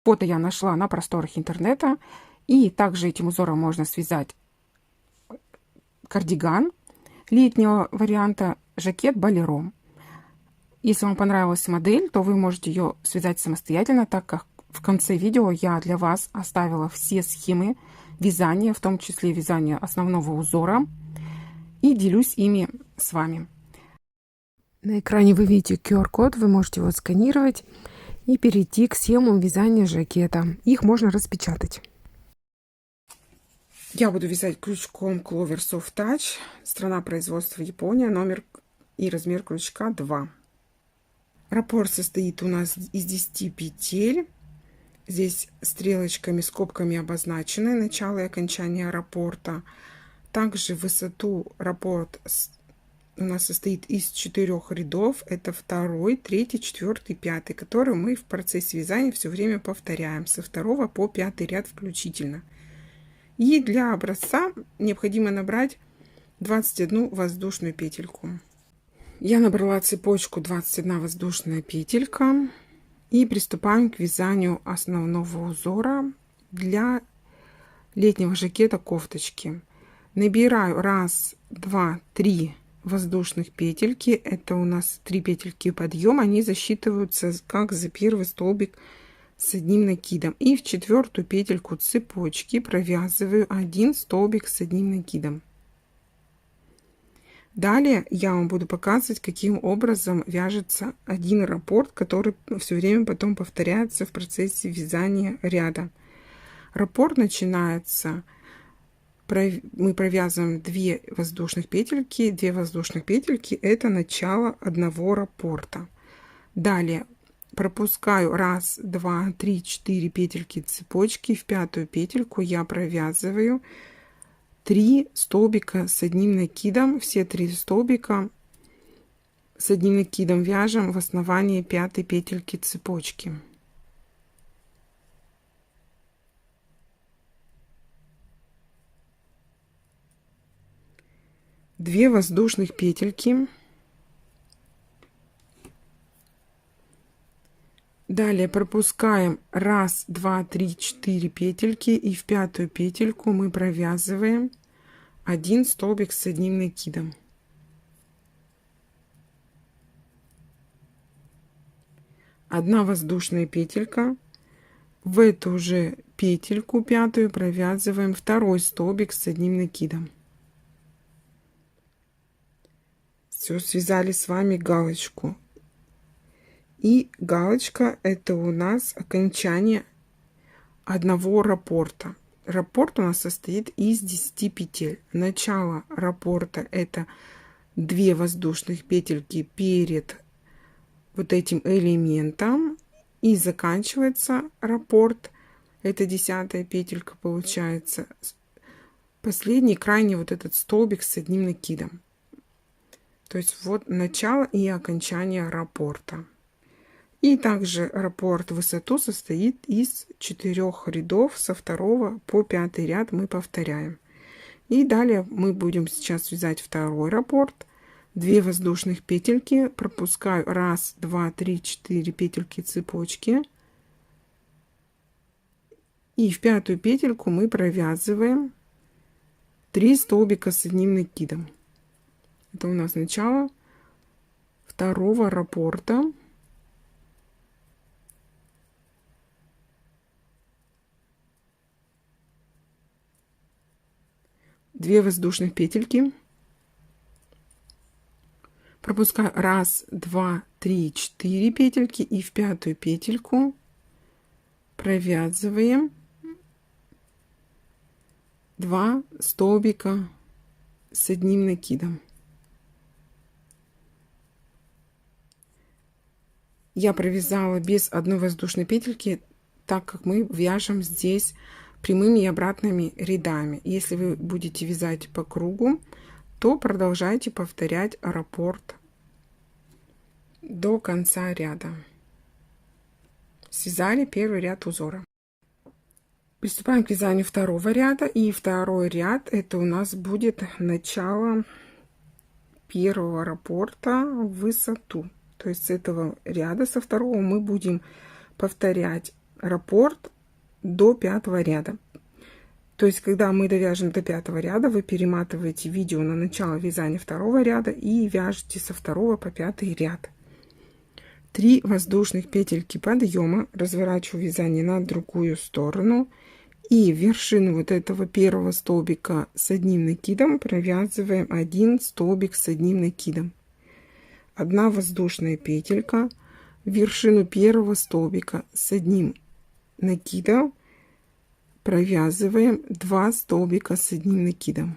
Фото я нашла на просторах интернета. И также этим узором можно связать кардиган летнего варианта, жакет болеро. Если вам понравилась модель, то вы можете ее связать самостоятельно, так как в конце видео я для вас оставила все схемы вязания, в том числе вязания основного узора, и делюсь ими с вами. На экране вы видите QR-код, вы можете его сканировать и перейти к схемам вязания жакета. Их можно распечатать. Я буду вязать крючком Clover Soft Touch, страна производства Япония, номер и размер крючка 2. Раппорт состоит у нас из 10 петель. Здесь стрелочками, скобками обозначены начало и окончание раппорта. Также высоту раппорт у нас состоит из 4 рядов. Это 2, 3, 4, 5, которые мы в процессе вязания все время повторяем со 2 по 5 ряд включительно. И для образца необходимо набрать 21 воздушную петельку. Я набрала цепочку 21 воздушная петелька и приступаем к вязанию основного узора для летнего жакета кофточки. Набираю 1, 2, 3 воздушных петельки. Это у нас 3 петельки подъема, они засчитываются как за первый столбик с одним накидом. И в 4 петельку цепочки провязываю 1 столбик с одним накидом. Далее я вам буду показывать, каким образом вяжется один раппорт, который все время потом повторяется в процессе вязания ряда. Раппорт начинается, мы провязываем 2 воздушных петельки. 2 воздушных петельки — это начало одного раппорта. Далее пропускаю 1, 2, 3, 4 петельки цепочки. В 5 петельку я провязываю 3 столбика с одним накидом. Все 3 столбика с одним накидом вяжем в основании 5 петельки цепочки. Две воздушных петельки. Далее пропускаем 1, 2, 3, 4 петельки, и в 5 петельку мы провязываем 1 столбик с одним накидом. Одна воздушная петелька. В эту же петельку 5 провязываем 2 столбик с одним накидом. Все, связали с вами галочку. И галочка — это у нас окончание одного раппорта. Раппорт у нас состоит из 10 петель. Начало раппорта — это 2 воздушных петельки перед вот этим элементом. И заканчивается раппорт, это 10-я петелька получается. Последний, крайний вот этот столбик с одним накидом. То есть вот начало и окончание раппорта. И также раппорт в высоту состоит из 4 рядов, со 2 по 5 ряд мы повторяем. И далее мы будем сейчас вязать второй раппорт. 2 воздушных петельки, пропускаю 1, 2, 3, 4 петельки цепочки. И в 5 петельку мы провязываем 3 столбика с одним накидом. Это у нас начало второго раппорта. Две воздушных петельки. Пропускаю 1, 2, 3, 4 петельки, и в 5 петельку провязываем 2 столбика с одним накидом. Я провязала без одной воздушной петельки, так как мы вяжем здесь прямыми и обратными рядами. Если вы будете вязать по кругу, то продолжайте повторять раппорт до конца ряда. Связали первый ряд узора. Приступаем к вязанию второго ряда. И второй ряд — это у нас будет начало первого раппорта в высоту. То есть с этого ряда, со второго, мы будем повторять раппорт до 5-го ряда. То есть, когда мы довяжем до 5-го ряда, вы перематываете видео на начало вязания 2-го ряда и вяжете со 2-го по 5-й ряд. 3 воздушных петельки подъема, разворачиваю вязание на другую сторону и в вершину вот этого первого столбика с одним накидом провязываем 1 столбик с одним накидом. 1 воздушная петелька, в вершину первого столбика с одним накидом провязываем 2 столбика с одним накидом.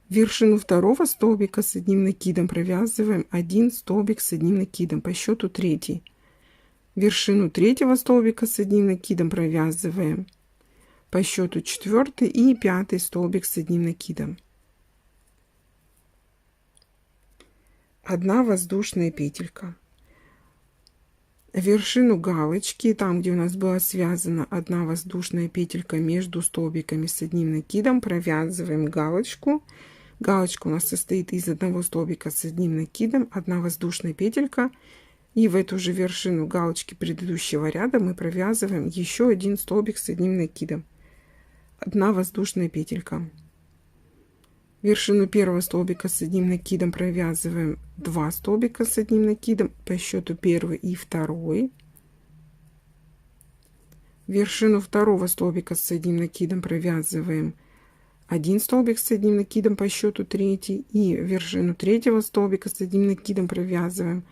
В вершину второго столбика с одним накидом провязываем 1 столбик с одним накидом по счету 3. В вершину третьего столбика с одним накидом провязываем по счету 4 и 5 столбик с одним накидом. 1 воздушная петелька. Вершину галочки, там где у нас была связана 1 воздушная петелька между столбиками с одним накидом, провязываем галочку. Галочка у нас состоит из 1 столбика с одним накидом, 1 воздушная петелька, и в эту же вершину галочки предыдущего ряда мы провязываем еще 1 столбик с одним накидом, 1 воздушная петелька. Вершину первого столбика с одним накидом провязываем 2 столбика с одним накидом по счету 1 и 2. Вершину второго столбика с одним накидом провязываем 1 столбик с одним накидом по счету 3 и вершину третьего столбика с одним накидом провязываем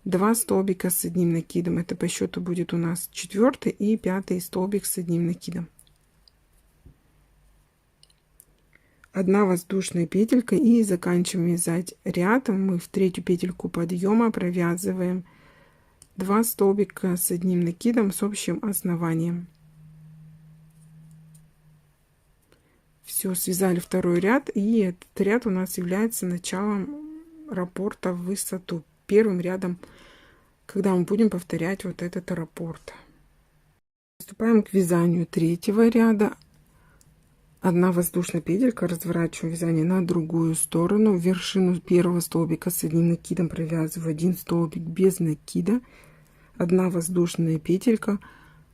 2 столбика с одним накидом. Это по счету будет у нас 4 и 5 столбик с одним накидом. 1 воздушная петелька и заканчиваем вязать ряд. Мы в третью петельку подъема провязываем 2 столбика с одним накидом с общим основанием. Все, связали второй ряд, и этот ряд у нас является началом раппорта в высоту, первым рядом, когда мы будем повторять вот этот раппорт. Приступаем к вязанию третьего ряда. 1 воздушная петелька, разворачиваем вязание на другую сторону, в вершину первого столбика с одним накидом провязываю 1 столбик без накида, 1 воздушная петелька,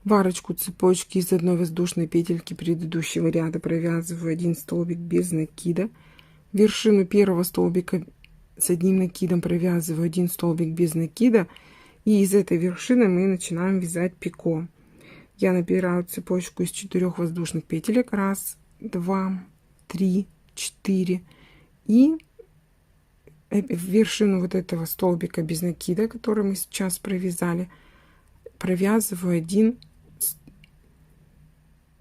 в арочку цепочки из 1 воздушной петельки предыдущего ряда провязываю 1 столбик без накида, в вершину первого столбика с одним накидом провязываю 1 столбик без накида, и из этой вершины мы начинаем вязать пико. Я набираю цепочку из 4 воздушных петелек, 1, 2, 3, 4, и в вершину вот этого столбика без накида, который мы сейчас провязали, провязываю 1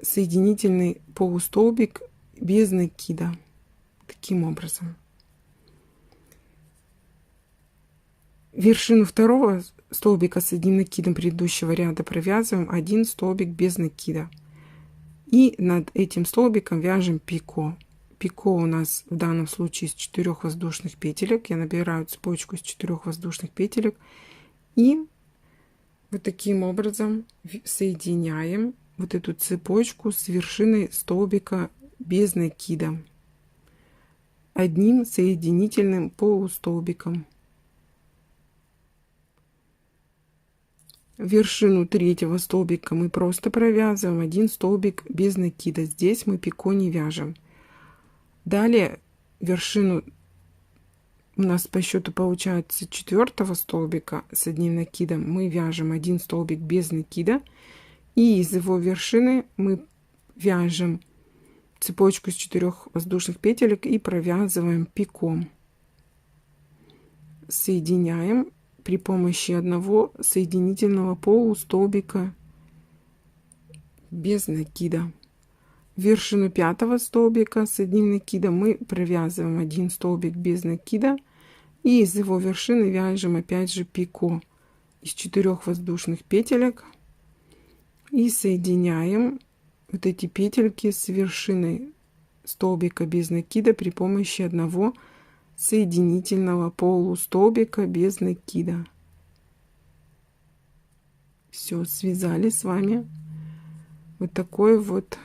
соединительный полустолбик без накида, таким образом. Вершину второго столбика с одним накидом предыдущего ряда провязываем 1 столбик без накида. И над этим столбиком вяжем пико. Пико у нас в данном случае из 4 воздушных петелек. Я набираю цепочку из 4 воздушных петелек. И вот таким образом соединяем вот эту цепочку с вершиной столбика без накида. Одним соединительным полустолбиком. Вершину третьего столбика мы просто провязываем 1 столбик без накида. Здесь мы пико не вяжем. Далее вершину у нас по счету получается 4 столбика с одним накидом. Мы вяжем 1 столбик без накида. И из его вершины мы вяжем цепочку из 4 воздушных петелек и провязываем пиком. Соединяем при помощи 1 соединительного полустолбика без накида. В вершину 5 столбика с одним накидом мы провязываем 1 столбик без накида и из его вершины вяжем опять же пико из 4 воздушных петелек и соединяем вот эти петельки с вершиной столбика без накида при помощи 1 соединительного полустолбика без накида. Все, связали с вами вот такой вот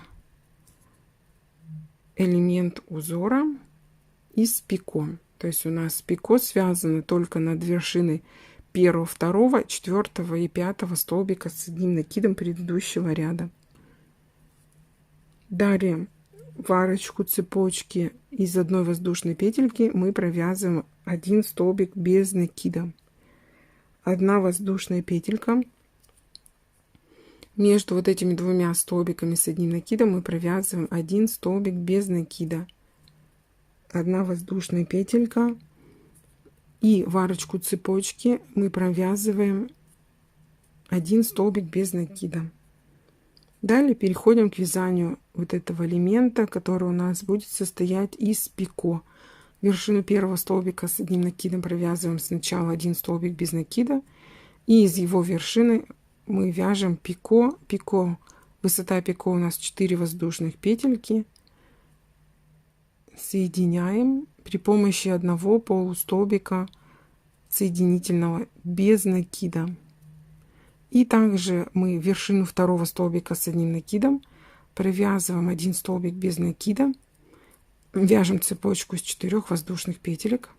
элемент узора из пико. То есть у нас пико связано только над вершиной первого, второго, четвертого и пятого столбика с одним накидом предыдущего ряда. Далее в арочку цепочки из одной воздушной петельки мы провязываем один столбик без накида. Одна воздушная петелька. Между вот этими двумя столбиками с одним накидом мы провязываем один столбик без накида. Одна воздушная петелька. И в арочку цепочки мы провязываем один столбик без накида. Далее переходим к вязанию вот этого элемента, который у нас будет состоять из пико. Вершину первого столбика с одним накидом провязываем сначала один столбик без накида. И из его вершины мы вяжем пико. Пико, высота пико у нас 4 воздушных петельки. Соединяем при помощи одного полустолбика соединительного без накида. И также мы вершину второго столбика с одним накидом провязываем один столбик без накида, вяжем цепочку из 4 воздушных петелек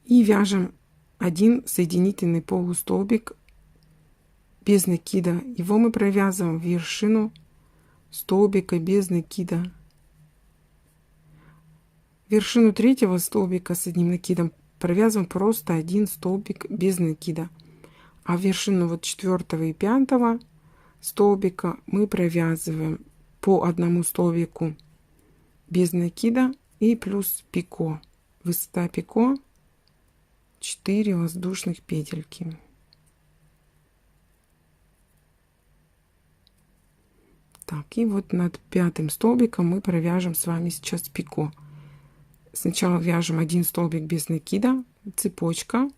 и вяжем один соединительный полустолбик без накида. Его мы провязываем в вершину столбика без накида. Вершину третьего столбика с одним накидом провязываем просто один столбик без накида. А вершину вот 4 и 5 столбика мы провязываем по одному столбику без накида и плюс пико. Высота пико 4 воздушных петельки. Так, и вот над 5 столбиком мы провяжем с вами сейчас пико. Сначала вяжем один столбик без накида, цепочка,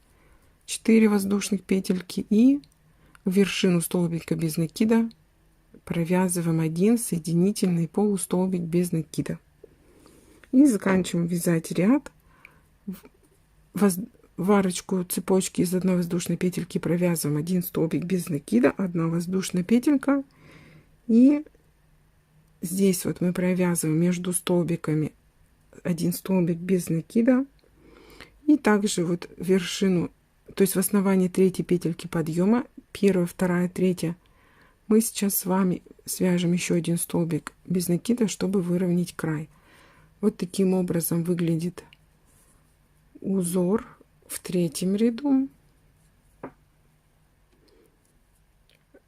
4 воздушных петельки, и в вершину столбика без накида провязываем один соединительный полустолбик без накида. И заканчиваем вязать ряд. В арочку цепочки из одной воздушной петельки провязываем один столбик без накида, одна воздушная петелька. И здесь вот мы провязываем между столбиками один столбик без накида. И также вот вершину, то есть в основании третьей петельки подъема, 1, 2, 3, мы сейчас с вами свяжем еще один столбик без накида, чтобы выровнять край. Вот таким образом выглядит узор в 3-м ряду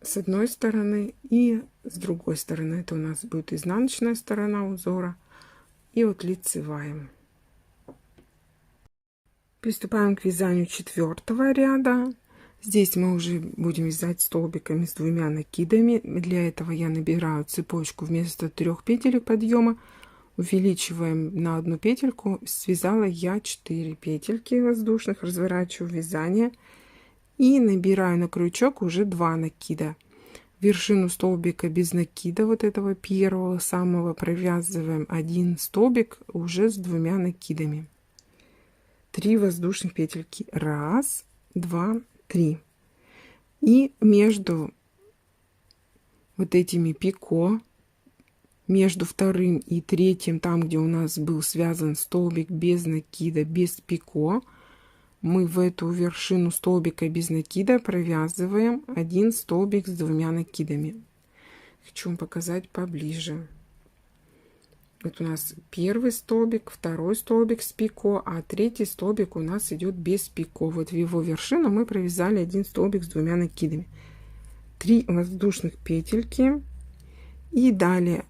с одной стороны и с другой стороны. Это у нас будет изнаночная сторона узора и вот лицевая. Приступаем к вязанию 4-го ряда. Здесь мы уже будем вязать столбиками с 2 накидами. Для этого я набираю цепочку вместо 3 петелек подъема, увеличиваем на 1 петельку. Связала я 4 петельки воздушных, разворачиваю вязание и набираю на крючок уже 2 накида. Вершину столбика без накида, вот этого первого самого, провязываем один столбик уже с 2 накидами. 3 воздушных петельки. 1, 2, 3. И между вот этими пико, между 2-м и 3-м, там, где у нас был связан столбик без накида, без пико, мы в эту вершину столбика без накида провязываем один столбик с 2 накидами. Хочу вам показать поближе. Вот у нас 1 столбик, 2 столбик с пико, а 3 столбик у нас идет без пико. Вот в его вершину мы провязали один столбик с 2 накидами. 3 воздушных петельки. И далее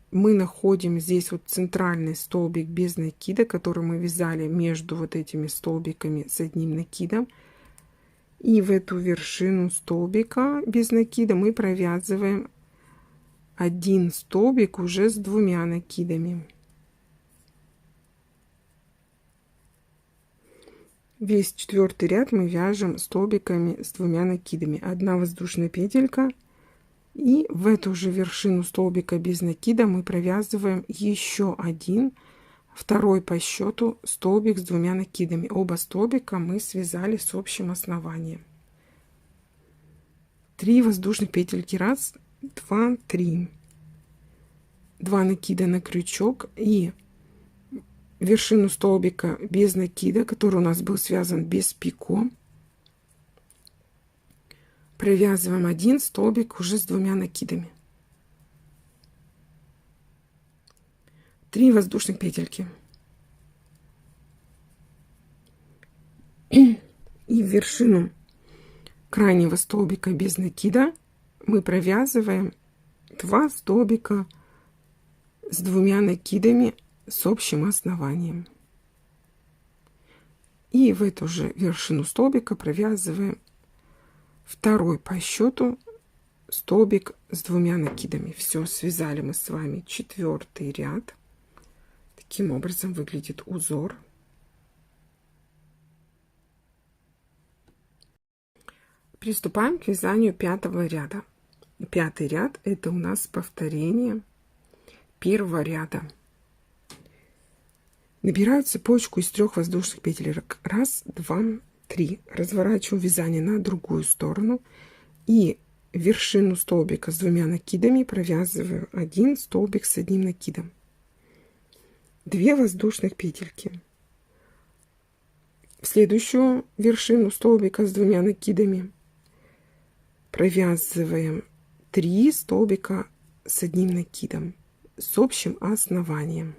мы находим здесь вот центральный столбик без накида, который мы вязали между вот этими столбиками с одним накидом. И в эту вершину столбика без накида мы провязываем один столбик уже с 2 накидами. Весь 4-й ряд мы вяжем столбиками с 2 накидами. 1 воздушная петелька, и в эту же вершину столбика без накида мы провязываем еще один, 2-й по счету столбик с 2 накидами. Оба столбика мы связали с общим основанием. 3 воздушных петельки, 1, 2, 3, 2 накида на крючок, и вершину столбика без накида, который у нас был связан без пико, Провязываем один столбик уже с 2 накидами. 3 воздушных петельки. И в вершину крайнего столбика без накида мы провязываем 2 столбика с 2 накидами с общим основанием. И в эту же вершину столбика провязываем второй по счету столбик с 2 накидами. Все, связали мы с вами 4-й ряд. Таким образом выглядит узор. Приступаем к вязанию 5-го ряда. 5-й ряд — это у нас повторение 1-го ряда. Набираю цепочку из 3 воздушных петелек. 1, 2, 3. Разворачиваю вязание на другую сторону и вершину столбика с 2 накидами провязываю 1 столбик с 1 накидом. 2 воздушных петельки. В следующую вершину столбика с 2 накидами провязываем 3 столбика с 1 накидом с общим основанием.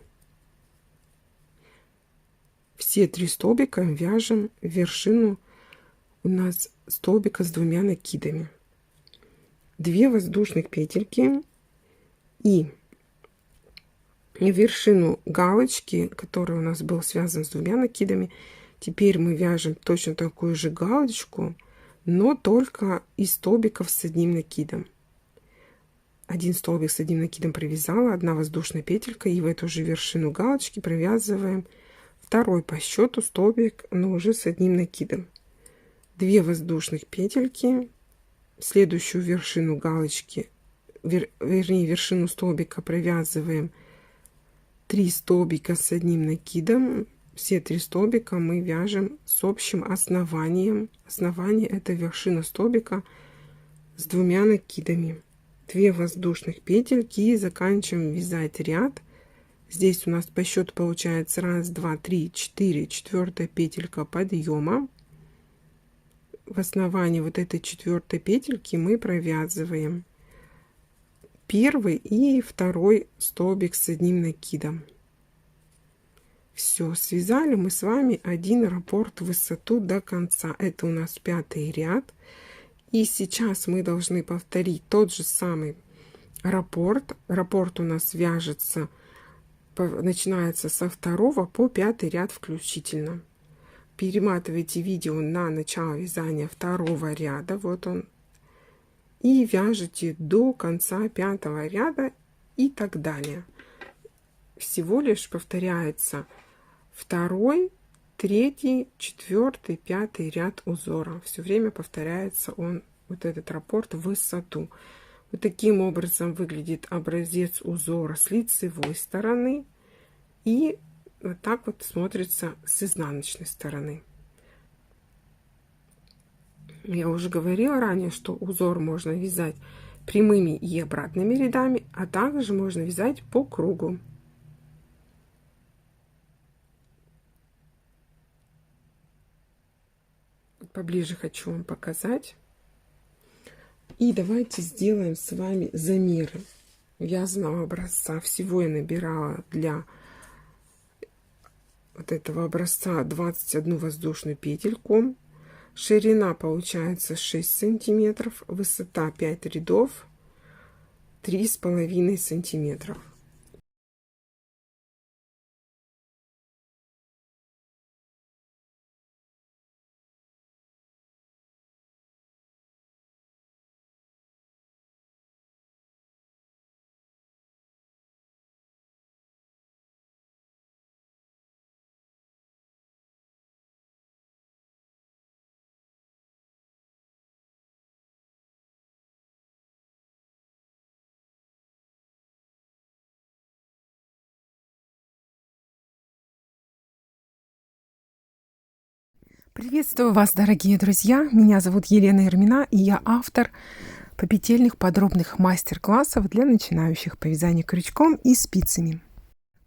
Все 3 столбика вяжем в вершину у нас столбика с 2 накидами. 2 воздушных петельки и вершину галочки, которая у нас был связан с 2 накидами. Теперь мы вяжем точно такую же галочку, но только из столбиков с 1 накидом. 1 столбик с 1 накидом провязала, 1 воздушная петелька, и в эту же вершину галочки провязываем второй по счету столбик, но уже с 1 накидом. 2 воздушных петельки, следующую вершину галочки, вернее вершину столбика провязываем 3 столбика с 1 накидом. Все 3 столбика мы вяжем с общим основанием. Основание — это вершина столбика с 2 накидами. 2 воздушных петельки и заканчиваем вязать ряд. Здесь у нас по счету получается 1, 2, 3, 4, 4-я петелька подъема. В основании вот этой 4-й петельки мы провязываем 1-й и 2-й столбик с 1 накидом. Все, связали мы с вами 1 раппорт в высоту до конца. Это у нас 5-й ряд. И сейчас мы должны повторить тот же самый раппорт. Раппорт у нас вяжется, начинается со 2 по 5 ряд включительно. Перематывайте видео на начало вязания 2-го ряда, вот он, и вяжете до конца 5-го ряда и так далее. Всего лишь повторяется 2-й, 3-й, 4-й, 5-й ряд узора. Все время повторяется он, вот этот раппорт, в высоту. Вот таким образом выглядит образец узора с лицевой стороны. И вот так вот смотрится с изнаночной стороны. Я уже говорила ранее, что узор можно вязать прямыми и обратными рядами, а также можно вязать по кругу. Поближе хочу вам показать. И давайте сделаем с вами замеры вязаного образца. Всего я набирала для вот этого образца 21 воздушную петельку. Ширина получается 6 сантиметров, высота 5 рядов 3,5 сантиметров. Приветствую вас, дорогие друзья! Меня зовут Елена Ермина, и я автор попетельных подробных мастер-классов для начинающих по вязанию крючком и спицами.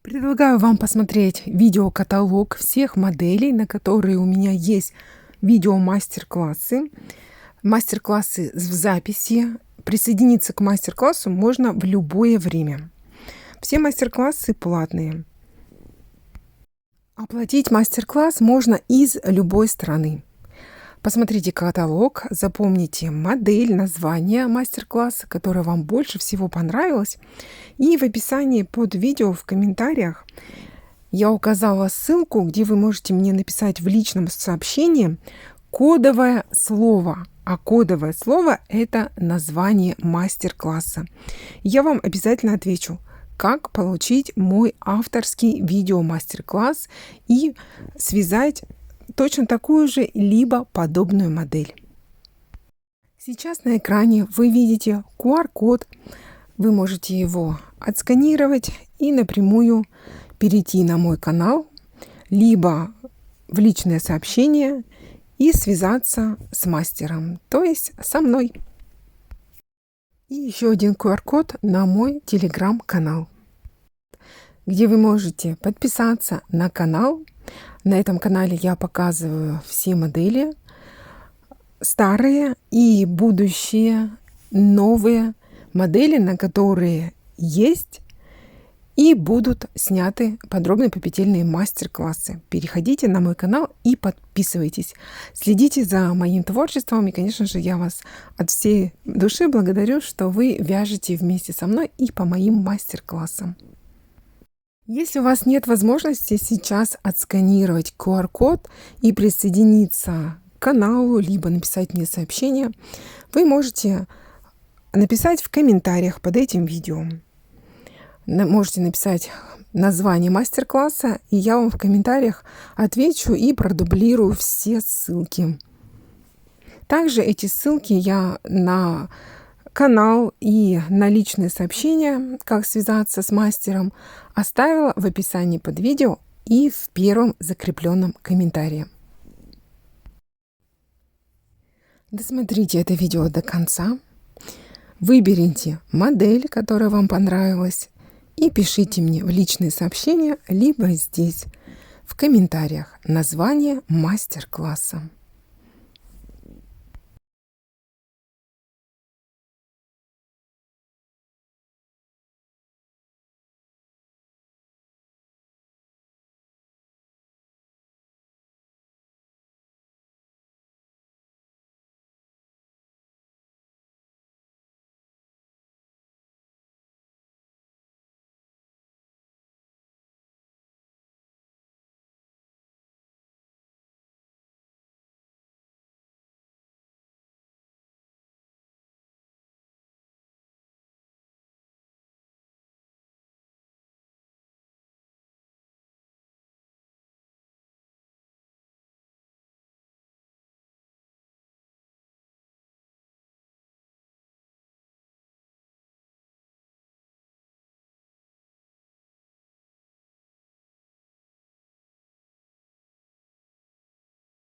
Предлагаю вам посмотреть видеокаталог всех моделей, на которые у меня есть видео-мастер-классы. мастер-классы в записи. Присоединиться к мастер-классу можно в любое время. Все мастер-классы платные. Оплатить мастер-класс можно из любой страны. Посмотрите каталог, запомните модель, название мастер-класса, которое вам больше всего понравилось. И в описании под видео в комментариях я указала ссылку, где вы можете мне написать в личном сообщении кодовое слово. А кодовое слово – это название мастер-класса. Я вам обязательно отвечу, как получить мой авторский видео-мастер-класс и связать точно такую же, либо подобную модель. Сейчас на экране вы видите QR-код. Вы можете его отсканировать и напрямую перейти на мой канал, либо в личное сообщение и связаться с мастером, то есть со мной. И еще один QR-код на мой телеграм-канал, где вы можете подписаться на канал. На этом канале я показываю все модели, старые и будущие, новые модели, на которые есть и будут сняты подробные попетельные мастер-классы. Переходите на мой канал и подписывайтесь. Следите за моим творчеством. И, конечно же, я вас от всей души благодарю, что вы вяжете вместе со мной и по моим мастер-классам. Если у вас нет возможности сейчас отсканировать QR-код и присоединиться к каналу, либо написать мне сообщение, вы можете написать в комментариях под этим видео. Можете написать название мастер-класса, и я вам в комментариях отвечу и продублирую все ссылки. Также эти ссылки я на канал и на личные сообщения, как связаться с мастером, оставила в описании под видео и в первом закрепленном комментарии. Досмотрите это видео до конца. Выберите модель, которая вам понравилась, и пишите мне в личные сообщения, либо здесь в комментариях название мастер-класса.